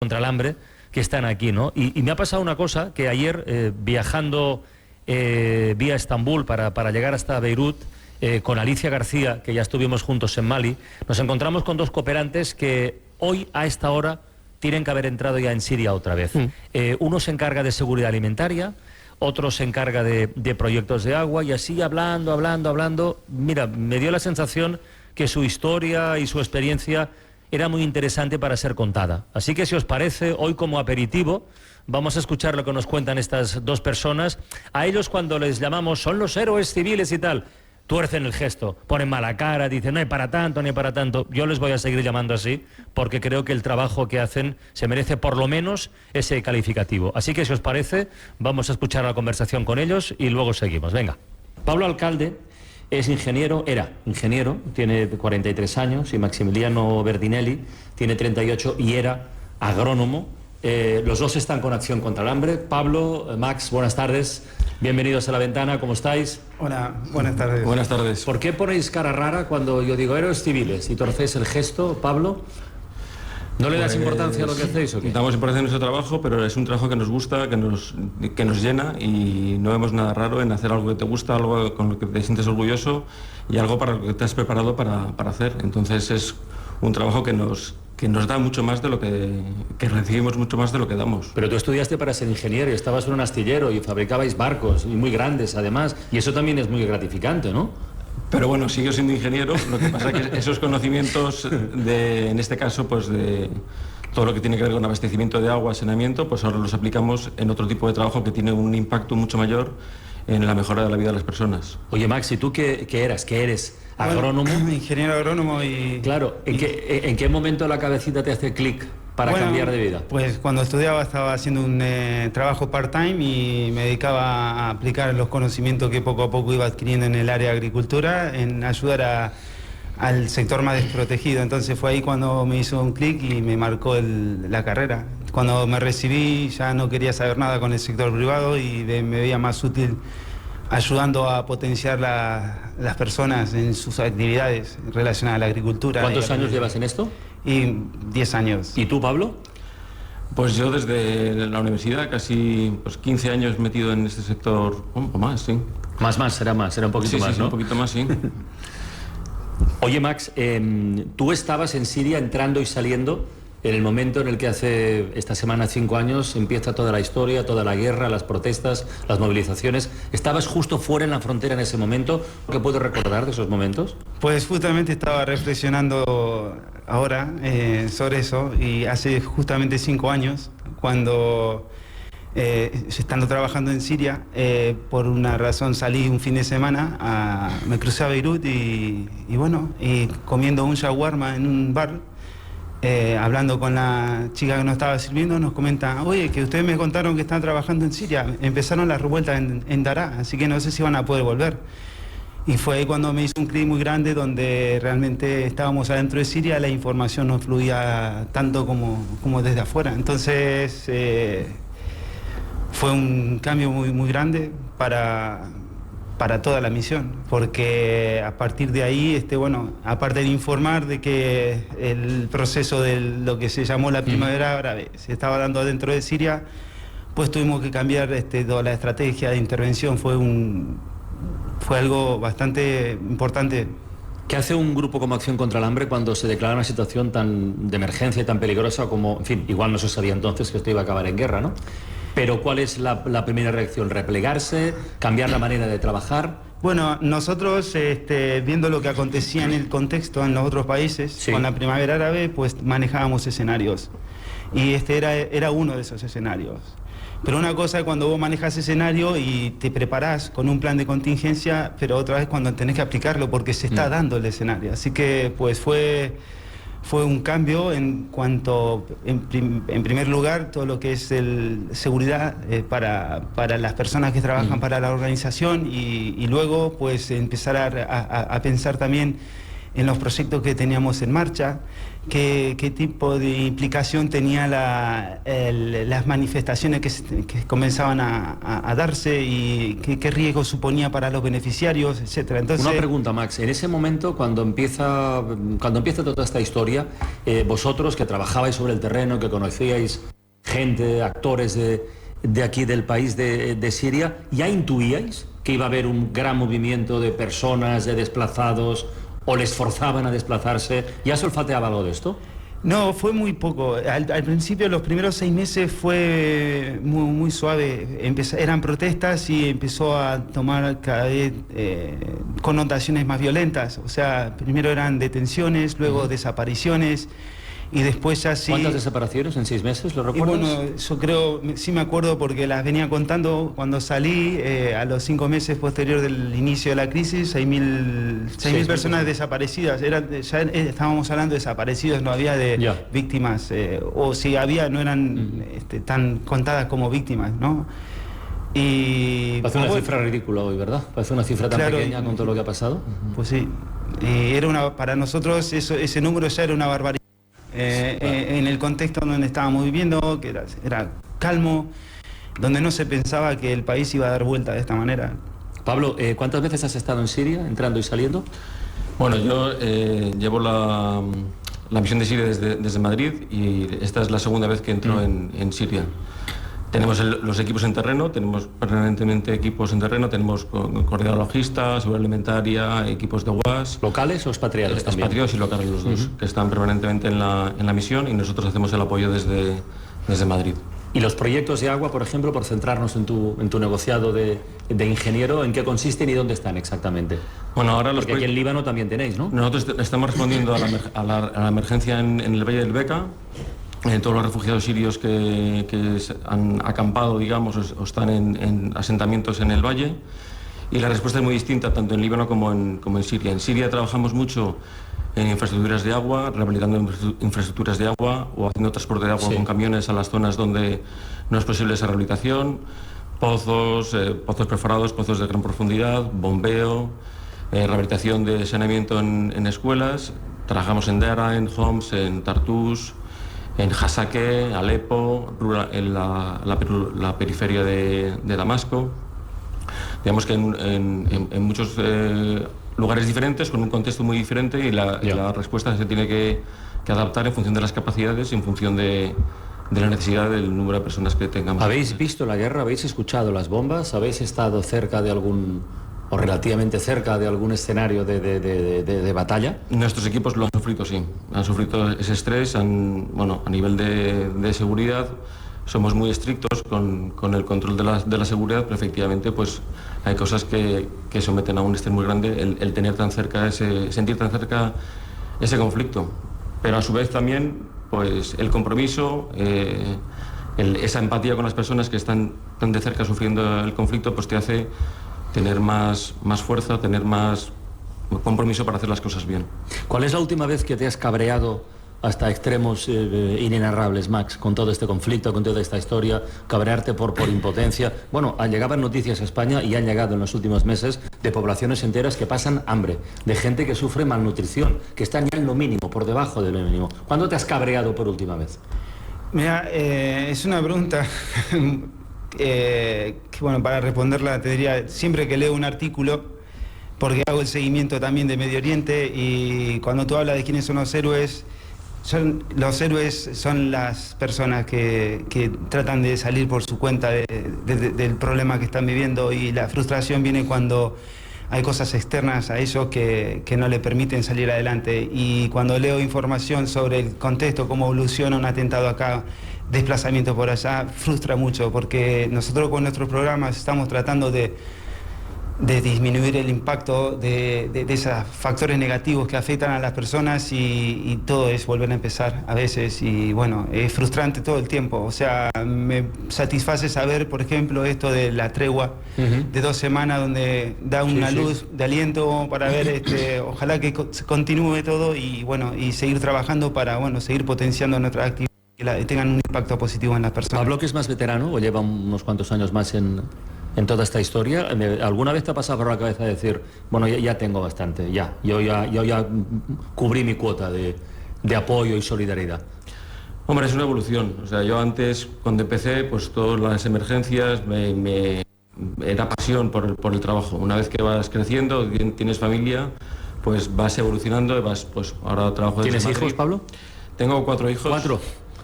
contra el hambre que están aquí, ¿no? Y me ha pasado una cosa, que ayer, viajando vía Estambul para llegar hasta Beirut, con Alicia García, que ya estuvimos juntos en Mali, nos encontramos con dos cooperantes que hoy, a esta hora, tienen que haber entrado ya en Siria otra vez. Uno se encarga de seguridad alimentaria, otro se encarga de proyectos de agua, y así hablando, mira, me dio la sensación que su historia y su experiencia era muy interesante para ser contada. Así que, si os parece, hoy como aperitivo vamos a escuchar lo que nos cuentan estas dos personas. A ellos, cuando les llamamos son los héroes civiles y tal, tuercen el gesto, ponen mala cara, dicen no hay para tanto, no hay para tanto. Yo les voy a seguir llamando así porque creo que el trabajo que hacen se merece por lo menos ese calificativo. Así que, si os parece, vamos a escuchar la conversación con ellos y luego seguimos. Venga. Pablo Alcalde es ingeniero, era ingeniero, tiene 43 años, y Maximiliano Berdinelli tiene 38 y era agrónomo. Los dos están con Acción contra el Hambre. Pablo, Max, buenas tardes, bienvenidos a La Ventana, ¿cómo estáis? Hola, buenas tardes. Buenas tardes. ¿Por qué ponéis cara rara cuando yo digo héroes civiles y torcéis el gesto, Pablo? ¿No le das importancia a lo que hacéis o qué? Damos importancia a nuestro trabajo, pero es un trabajo que nos gusta, que nos llena, y no vemos nada raro en hacer algo que te gusta, algo con lo que te sientes orgulloso y algo para lo que te has preparado para hacer. Entonces es un trabajo que nos da mucho más de lo que recibimos, mucho más de lo que damos. Pero tú estudiaste para ser ingeniero y estabas en un astillero y fabricabais barcos, y muy grandes además, y eso también es muy gratificante, ¿no? Pero bueno, sigo siendo ingeniero, lo que pasa es que esos conocimientos en este caso, pues de todo lo que tiene que ver con abastecimiento de agua, saneamiento, pues ahora los aplicamos en otro tipo de trabajo que tiene un impacto mucho mayor en la mejora de la vida de las personas. Oye, Max, ¿y tú qué eras? ¿Qué eres? ¿Agrónomo? Bueno, ingeniero agrónomo y... Claro, ¿en qué momento la cabecita te hace clic para cambiar de vida? Pues cuando estudiaba estaba haciendo un trabajo part-time y me dedicaba a aplicar los conocimientos que poco a poco iba adquiriendo en el área de agricultura, en ayudar al sector más desprotegido. Entonces fue ahí cuando me hizo un clic y me marcó la carrera. Cuando me recibí ya no quería saber nada con el sector privado y me veía más útil ayudando a potenciar las personas en sus actividades relacionadas a la agricultura. ¿Cuántos años llevas en esto? Y 10 años. ¿Y tú, Pablo? Pues yo desde la universidad, casi 15 años metido en este sector, o más, sí. Será un poquito más, sí, ¿no? Un poquito más, sí. Oye, Max, tú estabas en Siria entrando y saliendo en el momento en el que hace esta semana 5 años empieza toda la historia, toda la guerra, las protestas, las movilizaciones. ¿Estabas justo fuera en la frontera en ese momento? ¿Qué puedes recordar de esos momentos? Pues justamente estaba reflexionando ahora sobre eso, y hace justamente 5 años, cuando estando trabajando en Siria, por una razón salí un fin de semana, me crucé a Beirut y comiendo un shawarma en un bar. Hablando con la chica que nos estaba sirviendo, nos comenta: oye, que ustedes me contaron que están trabajando en Siria, empezaron las revueltas en Daraa, así que no sé si van a poder volver. Y fue ahí cuando me hizo un clic muy grande, donde realmente estábamos adentro de Siria, la información no fluía tanto como desde afuera. Entonces fue un cambio muy grande para toda la misión, porque a partir de ahí, aparte de informar de que el proceso de lo que se llamó la primavera árabe se estaba dando dentro de Siria, pues tuvimos que cambiar toda la estrategia de intervención. Fue algo bastante importante. ¿Qué hace un grupo como Acción contra el Hambre cuando se declara una situación tan de emergencia y tan peligrosa como, en fin, igual no se sabía entonces que esto iba a acabar en guerra, ¿no? Pero ¿cuál es la primera reacción? ¿Replegarse? ¿Cambiar la manera de trabajar? Bueno, nosotros, viendo lo que acontecía en el contexto en los otros países, sí, con la primavera árabe, pues manejábamos escenarios. Y era uno de esos escenarios. Pero una cosa es cuando vos manejas escenario y te preparás con un plan de contingencia, pero otra vez cuando tenés que aplicarlo porque se está dando el escenario. Así que pues fue un cambio en cuanto, en primer lugar, todo lo que es seguridad para las personas que trabajan para la organización, y luego pues empezar a pensar también en los proyectos que teníamos en marcha, qué tipo de implicación tenía las manifestaciones que comenzaban a darse y qué riesgo suponía para los beneficiarios, etcétera. Entonces, una pregunta, Max. En ese momento, cuando empieza toda esta historia, vosotros que trabajabais sobre el terreno, que conocíais gente, actores de aquí del país de Siria, ¿ya intuíais que iba a haber un gran movimiento de personas, de desplazados, o les forzaban a desplazarse? ¿Ya se olfateaba algo de esto? No, fue muy poco. Al principio, los primeros 6 meses fue muy suave. Eran protestas y empezó a tomar cada vez connotaciones más violentas. O sea, primero eran detenciones, luego desapariciones. Y después ya sí... ¿Cuántas desapariciones en 6 meses? ¿Lo recuerdas? Y bueno, yo creo, sí me acuerdo porque las venía contando cuando salí, a los 5 meses posterior del inicio de la crisis, 6.000 personas desaparecidas. Ya estábamos hablando de desaparecidos, no había de víctimas, o si había, no eran tan contadas como víctimas, ¿no? Y parece una cifra ridícula hoy, ¿verdad? Parece una cifra tan pequeña con todo lo que ha pasado. Pues sí, para nosotros ese número ya era una barbaridad. En el contexto donde estábamos viviendo, que era calmo, donde no se pensaba que el país iba a dar vuelta de esta manera. Pablo, ¿cuántas veces has estado en Siria, entrando y saliendo? Bueno, yo llevo la misión de Siria desde Madrid y esta es la segunda vez que entro en Siria. Tenemos los equipos en terreno, tenemos permanentemente equipos en terreno, tenemos coordinador logista, seguridad alimentaria, equipos de UAS. ¿Locales o expatriados? Expatriados y locales los dos, que están permanentemente en la misión y nosotros hacemos el apoyo desde Madrid. ¿Y los proyectos de agua, por ejemplo, por centrarnos en tu negociado de ingeniero, en qué consisten y dónde están exactamente? Bueno, ahora porque aquí en Líbano también tenéis, ¿no? Nosotros estamos respondiendo a la emergencia en el Valle del Beca. Todos los refugiados sirios que han acampado, digamos, o están en asentamientos en el valle, y la respuesta es muy distinta tanto en Líbano como en Siria. En Siria trabajamos mucho en infraestructuras de agua, rehabilitando infraestructuras de agua o haciendo transporte de agua con camiones a las zonas donde no es posible esa rehabilitación, pozos perforados, pozos de gran profundidad, bombeo, rehabilitación de saneamiento en escuelas. Trabajamos en Dera, en Homs, en Tartus, en Hasake, Alepo, en la periferia de Damasco. Digamos que en muchos lugares diferentes, con un contexto muy diferente, y la respuesta se tiene que adaptar en función de las capacidades y en función de la necesidad del número de personas que tengamos. ¿Habéis visto la guerra? ¿Habéis escuchado las bombas? ¿Habéis estado cerca de o relativamente cerca de algún escenario de batalla? Nuestros equipos lo han sufrido, sí. Han sufrido ese estrés. A nivel de seguridad somos muy estrictos con el control de la seguridad, pero efectivamente pues hay cosas que someten a un estrés muy grande el tener tan cerca sentir tan cerca ese conflicto. Pero a su vez también pues el compromiso, esa empatía con las personas que están tan de cerca sufriendo el conflicto, pues te hace tener más fuerza, tener más compromiso para hacer las cosas bien. ¿Cuál es la última vez que te has cabreado hasta extremos inenarrables, Max, con todo este conflicto, con toda esta historia? Cabrearte por impotencia. Bueno, llegaban noticias a España y han llegado en los últimos meses de poblaciones enteras que pasan hambre, de gente que sufre malnutrición, que están ya en lo mínimo, por debajo de lo mínimo. ¿Cuándo te has cabreado por última vez? Mira, es una pregunta que bueno, para responderla te diría, siempre que leo un artículo, porque hago el seguimiento también de Medio Oriente, y cuando tú hablas de quiénes son los héroes son las personas que tratan de salir por su cuenta del problema que están viviendo, y la frustración viene cuando hay cosas externas a ellos que no le permiten salir adelante. Y cuando leo información sobre el contexto, cómo evoluciona un atentado acá, desplazamiento por allá, frustra mucho, porque nosotros con nuestros programas estamos tratando de disminuir el impacto de esos factores negativos que afectan a las personas, y todo es volver a empezar a veces, y bueno, es frustrante todo el tiempo. O sea, me satisface saber, por ejemplo, esto de la tregua de 2 semanas, donde da una luz de aliento para ver, ojalá que continúe todo, y bueno, y seguir trabajando para, bueno, seguir potenciando nuestras actividades que tengan un impacto positivo en las personas. ¿Pablo, que es más veterano o lleva unos cuantos años más en en toda esta historia? ¿Alguna vez te ha pasado por la cabeza decir, bueno, ya tengo bastante, yo ya cubrí mi cuota de apoyo y solidaridad? Hombre, es una evolución. O sea, yo antes, cuando empecé, pues todas las emergencias era pasión por el trabajo. Una vez que vas creciendo, tienes familia, pues vas evolucionando y vas, pues ahora trabajo desde ¿Tienes Madrid. hijos, Pablo? Tengo 4 hijos. 4.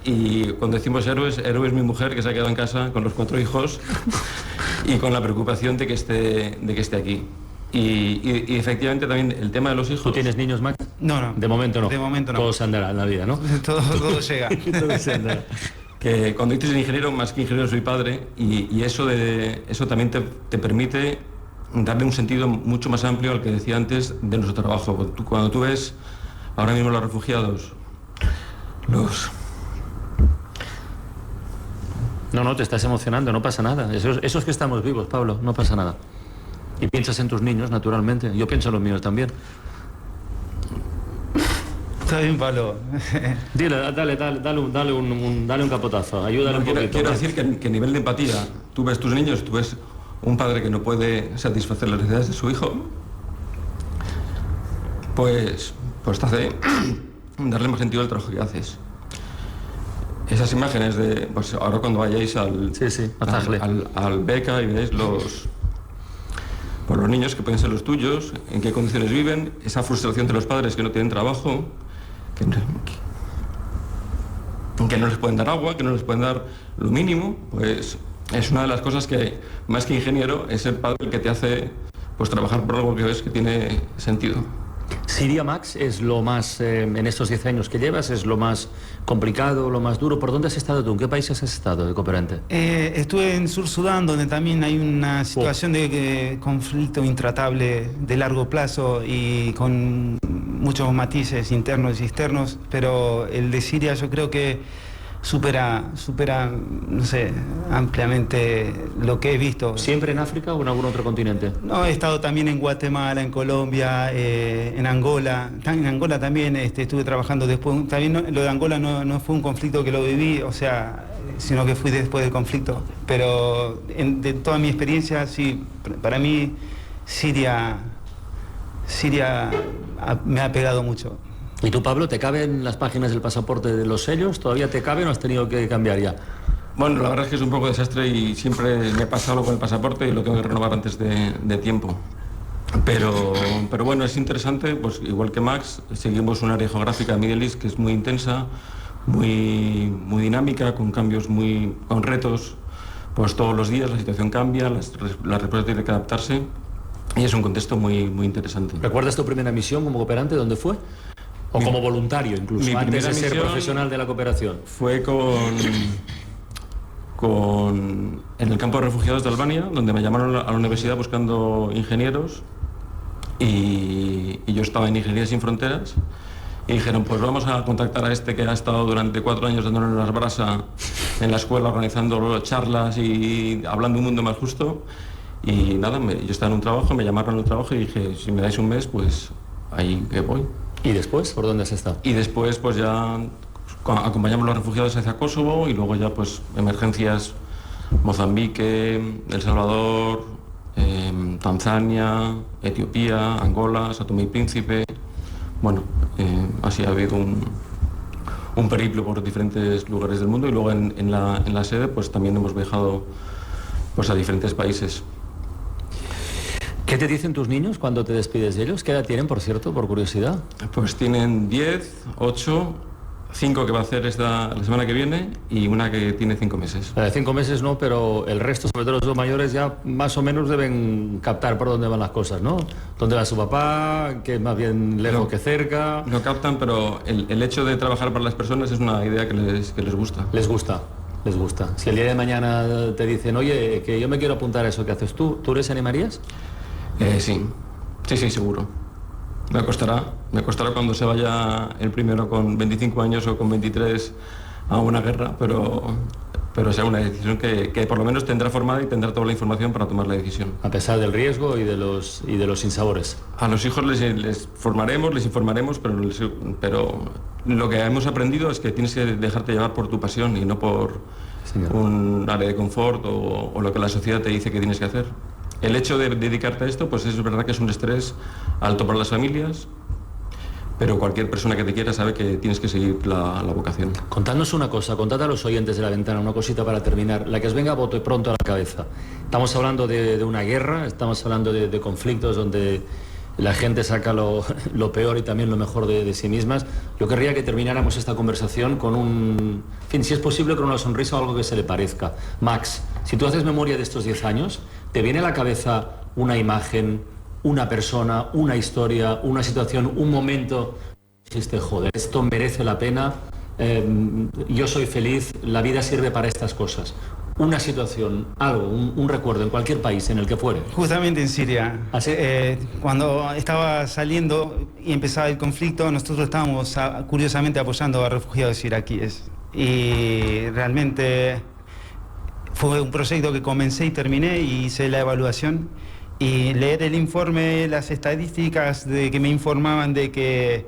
Y cuando decimos héroes es mi mujer, que se ha quedado en casa con los 4 hijos y con la preocupación de que esté aquí. Y efectivamente también el tema de los hijos... ¿Tú tienes niños, Max? No. De momento no. De momento no. Todo se andará en la vida, ¿no? Todo llega. Todo se andará. Que cuando dices ingeniero, más que ingeniero soy padre, y eso también te permite darle un sentido mucho más amplio al que decía antes de nuestro trabajo. Cuando tú ves ahora mismo los refugiados, No, te estás emocionando, no pasa nada. Eso es que estamos vivos, Pablo, no pasa nada. Y piensas en tus niños, naturalmente. Yo pienso en los míos también. Está bien, Pablo. Dile, dale un capotazo, ayúdale un poquito. Quiero decir que a nivel de empatía, tú ves tus niños, tú ves un padre que no puede satisfacer las necesidades de su hijo, pues te hace darle más sentido al trabajo que haces. Esas imágenes de, pues ahora cuando vayáis al Beca y veáis los niños que pueden ser los tuyos, en qué condiciones viven, esa frustración de los padres que no tienen trabajo, que no les pueden dar agua, que no les pueden dar lo mínimo, pues es una de las cosas que, más que ingeniero, es el padre el que te hace pues trabajar por algo que ves que tiene sentido. Siria, Max, es lo más, en estos 10 años que llevas, es lo más complicado, lo más duro. ¿Por dónde has estado tú? ¿En qué países has estado de cooperante? Estuve en Sur Sudán, donde también hay una situación de conflicto intratable de largo plazo y con muchos matices internos y externos, pero el de Siria yo creo que supera, no sé, ampliamente lo que he visto. ¿Siempre en África o en algún otro continente? No, he estado también en Guatemala, en Colombia, en Angola. En Angola también estuve trabajando después. También lo de Angola no fue un conflicto que lo viví, o sea, sino que fui después del conflicto. Pero de toda mi experiencia, sí, para mí Siria me ha pegado mucho. ¿Y tú, Pablo, te caben las páginas del pasaporte de los sellos? ¿Todavía te caben o has tenido que cambiar ya? Bueno, la verdad es que es un poco desastre y siempre me pasa algo con el pasaporte y lo tengo que renovar antes de tiempo. Pero bueno, es interesante, pues igual que Max, seguimos un área geográfica, Middle East, que es muy intensa, muy dinámica, con cambios, con retos, pues todos los días la situación cambia, la respuesta tiene que adaptarse y es un contexto muy interesante. ¿Recuerdas tu primera misión como cooperante? ¿Dónde fue? ¿O como voluntario incluso, antes de ser profesional de la cooperación? Fue en el campo de refugiados de Albania, donde me llamaron a la universidad buscando ingenieros y yo estaba en Ingeniería Sin Fronteras y dijeron, pues vamos a contactar a este que ha estado durante 4 años dándonos las brasas en la escuela, organizando charlas y hablando de un mundo más justo. Y nada, yo estaba en un trabajo, me llamaron al trabajo y dije, si me dais un mes, pues ahí que voy. ¿Y después? ¿Por dónde has estado? Y después pues ya acompañamos a los refugiados hacia Kosovo y luego ya pues emergencias Mozambique, El Salvador, Tanzania, Etiopía, Angola, São Tomé y Príncipe. Bueno, así ha habido un periplo por diferentes lugares del mundo y luego en la sede pues también hemos viajado pues a diferentes países. ¿Qué te dicen tus niños cuando te despides de ellos? ¿Qué edad tienen, por cierto, por curiosidad? Pues tienen 10, 8, 5 que va a hacer la semana que viene y una que tiene 5 meses. La de 5 meses no, pero el resto, sobre todo los dos mayores, ya más o menos deben captar por dónde van las cosas, ¿no? ¿Dónde va su papá? Que es más bien lejos que cerca. Lo captan, pero el hecho de trabajar para las personas es una idea que les gusta. Les gusta. Si el día de mañana te dicen, oye, que yo me quiero apuntar a eso que haces tú, ¿tú les animarías? Sí, seguro. Me costará cuando se vaya el primero con 25 años o con 23 a una guerra, pero será una decisión que por lo menos tendrá formada y tendrá toda la información para tomar la decisión. A pesar del riesgo y de los sinsabores. A los hijos les formaremos, les informaremos, pero lo que hemos aprendido es que tienes que dejarte llevar por tu pasión y no por un área de confort o lo que la sociedad te dice que tienes que hacer. El hecho de dedicarte a esto, pues es verdad que es un estrés alto para las familias, pero cualquier persona que te quiera sabe que tienes que seguir la vocación. Contadnos una cosa, contad a los oyentes de La Ventana una cosita para terminar, la que os venga a bote pronto a la cabeza. Estamos hablando de una guerra, estamos hablando de conflictos donde la gente saca lo peor y también lo mejor de sí mismas. Yo querría que termináramos esta conversación con en fin, si es posible, con una sonrisa o algo que se le parezca. Max, si tú haces memoria de estos 10 años, ¿te viene a la cabeza una imagen, una persona, una historia, una situación, un momento? Dijiste, joder, esto merece la pena, yo soy feliz, la vida sirve para estas cosas. Una situación, algo, un recuerdo en cualquier país, en el que fuere. Justamente en Siria. ¿Ah, sí? Cuando estaba saliendo y empezaba el conflicto, nosotros estábamos curiosamente apoyando a refugiados iraquíes. Y realmente fue un proyecto que comencé y terminé y hice la evaluación. Y leer el informe, las estadísticas que me informaban de que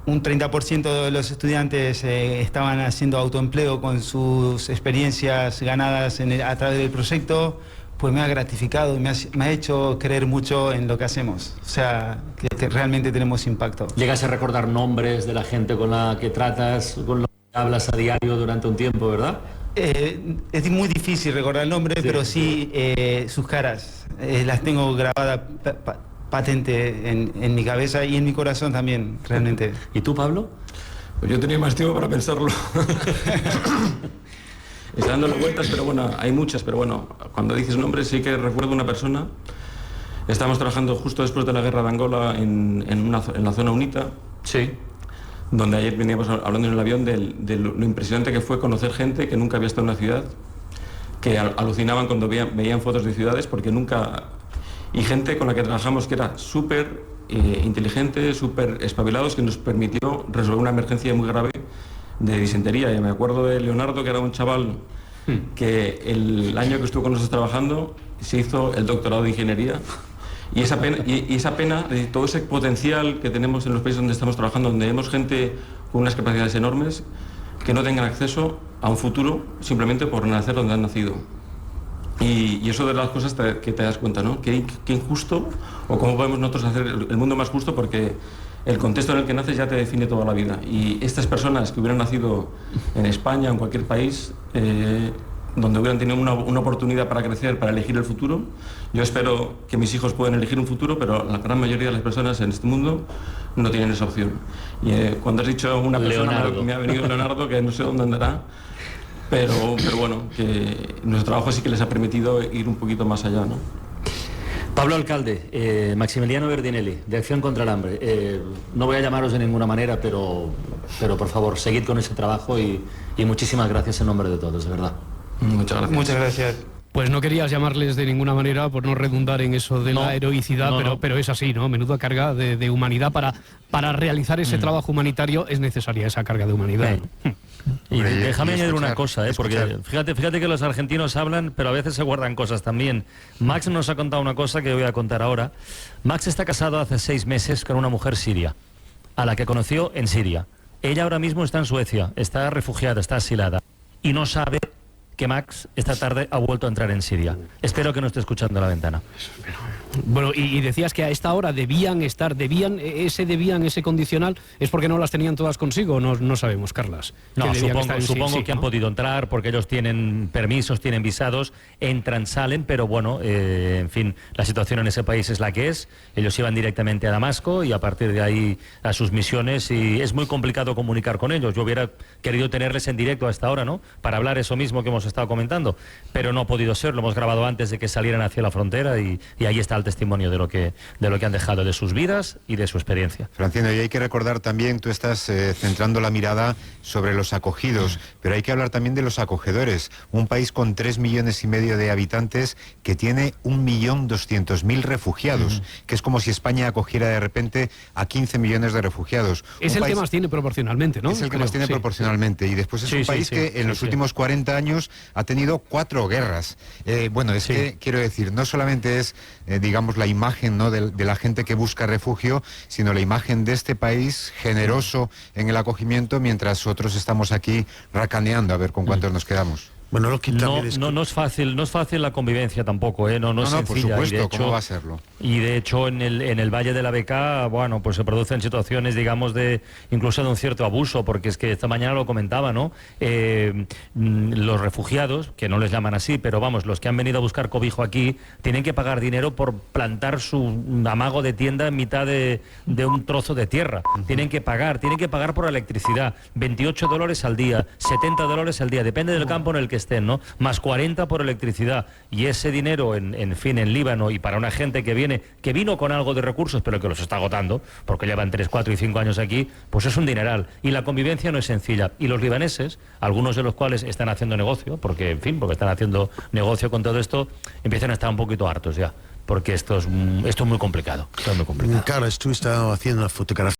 un 30% de los estudiantes estaban haciendo autoempleo con sus experiencias ganadas a través del proyecto, pues me ha gratificado y me ha hecho creer mucho en lo que hacemos. O sea, que realmente tenemos impacto. Llegas a recordar nombres de la gente con la que tratas, con la que hablas a diario durante un tiempo, ¿verdad? Es muy difícil recordar el nombre, sí, pero sí sus caras. Las tengo grabadas patente en mi cabeza y en mi corazón también, realmente. ¿Y tú, Pablo? Pues yo tenía más tiempo para pensarlo. Está dándole vueltas, pero bueno, hay muchas, pero bueno, cuando dices nombres sí que recuerdo una persona. Estábamos trabajando justo después de la guerra de Angola en la zona UNITA. Sí. Donde ayer veníamos hablando en el avión de lo impresionante que fue conocer gente que nunca había estado en una ciudad, que alucinaban cuando veían fotos de ciudades porque nunca... Y gente con la que trabajamos que era súper inteligente, súper espabilados, que nos permitió resolver una emergencia muy grave de disentería. Y me acuerdo de Leonardo, que era un chaval que el año que estuvo con nosotros trabajando se hizo el doctorado de ingeniería. Y esa pena de todo ese potencial que tenemos en los países donde estamos trabajando, donde vemos gente con unas capacidades enormes, que no tengan acceso a un futuro simplemente por nacer donde han nacido. Y eso de las cosas que te das cuenta, ¿no? Qué injusto, o cómo podemos nosotros hacer el mundo más justo, porque el contexto en el que naces ya te define toda la vida. Y estas personas que hubieran nacido en España o en cualquier país, donde hubieran tenido una oportunidad para crecer, para elegir el futuro, yo espero que mis hijos puedan elegir un futuro, pero la gran mayoría de las personas en este mundo no tienen esa opción. Y cuando has dicho una persona, me ha venido Leonardo, que no sé dónde andará, pero bueno, que nuestro trabajo sí que les ha permitido ir un poquito más allá, ¿no? Pablo Alcalde, Maximiliano Verdinelli, de Acción contra el Hambre. No voy a llamaros de ninguna manera, pero por favor, seguid con ese trabajo y muchísimas gracias en nombre de todos, de verdad. Muchas gracias. Muchas gracias. Pues no querías llamarles de ninguna manera por no redundar en eso de la heroicidad, pero es así, ¿no? Menuda carga de humanidad. Para realizar ese trabajo humanitario es necesaria esa carga de humanidad. Y déjame añadir una cosa, porque fíjate que los argentinos hablan, pero a veces se guardan cosas también. Max nos ha contado una cosa que voy a contar ahora. Max está casado hace 6 meses con una mujer siria, a la que conoció en Siria. Ella ahora mismo está en Suecia, está refugiada, está asilada, y no sabe que Max esta tarde ha vuelto a entrar en Siria. Espero que no esté escuchando La Ventana. Bueno, y decías que a esta hora debían ese condicional, ¿es porque no las tenían todas consigo? No sabemos, Carlas. No, supongo que han podido entrar porque ellos tienen permisos, tienen visados, entran, salen, pero bueno, en fin, la situación en ese país es la que es. Ellos iban directamente a Damasco y a partir de ahí a sus misiones, y es muy complicado comunicar con ellos. Yo hubiera querido tenerles en directo a esta hora, ¿no?, para hablar eso mismo que hemos estado comentando, pero no ha podido ser. Lo hemos grabado antes de que salieran hacia la frontera y ahí está el testimonio de lo que han dejado, de sus vidas y de su experiencia. Francino, y hay que recordar también, tú estás centrando la mirada sobre los acogidos, pero hay que hablar también de los acogedores. Un país con 3,5 millones de habitantes que tiene 1.200.000 refugiados, que es como si España acogiera de repente a 15 millones de refugiados. Es el que más tiene proporcionalmente, ¿no? Es el que más tiene proporcionalmente, y después es un país que en los últimos 40 años ha tenido 4 guerras. Bueno, es que, quiero decir, no solamente es, digamos, la imagen, ¿no?, de la gente que busca refugio, sino la imagen de este país generoso en el acogimiento, mientras otros estamos aquí racaneando a ver con cuántos nos quedamos. Bueno, lo que no es fácil la convivencia tampoco, no es sencilla. Por supuesto, y de hecho, ¿cómo va a serlo? Y de hecho en el Valle de la Beca, bueno, pues se producen situaciones, digamos, incluso de un cierto abuso, porque es que esta mañana lo comentaba, ¿no? Los refugiados, que no les llaman así, pero vamos, los que han venido a buscar cobijo aquí, tienen que pagar dinero por plantar su amago de tienda en mitad de un trozo de tierra. Tienen que pagar por electricidad, $28 al día, $70 al día, depende del campo en el que estén, ¿no? Más 40 por electricidad. Y ese dinero, en Líbano, y para una gente que vino con algo de recursos, pero que los está agotando, porque llevan 3, 4 y 5 años aquí, pues es un dineral. Y la convivencia no es sencilla. Y los libaneses, algunos de los cuales están haciendo negocio, porque están haciendo negocio con todo esto, empiezan a estar un poquito hartos ya. Porque esto es muy complicado. Carlos, tú estás haciendo una fotografía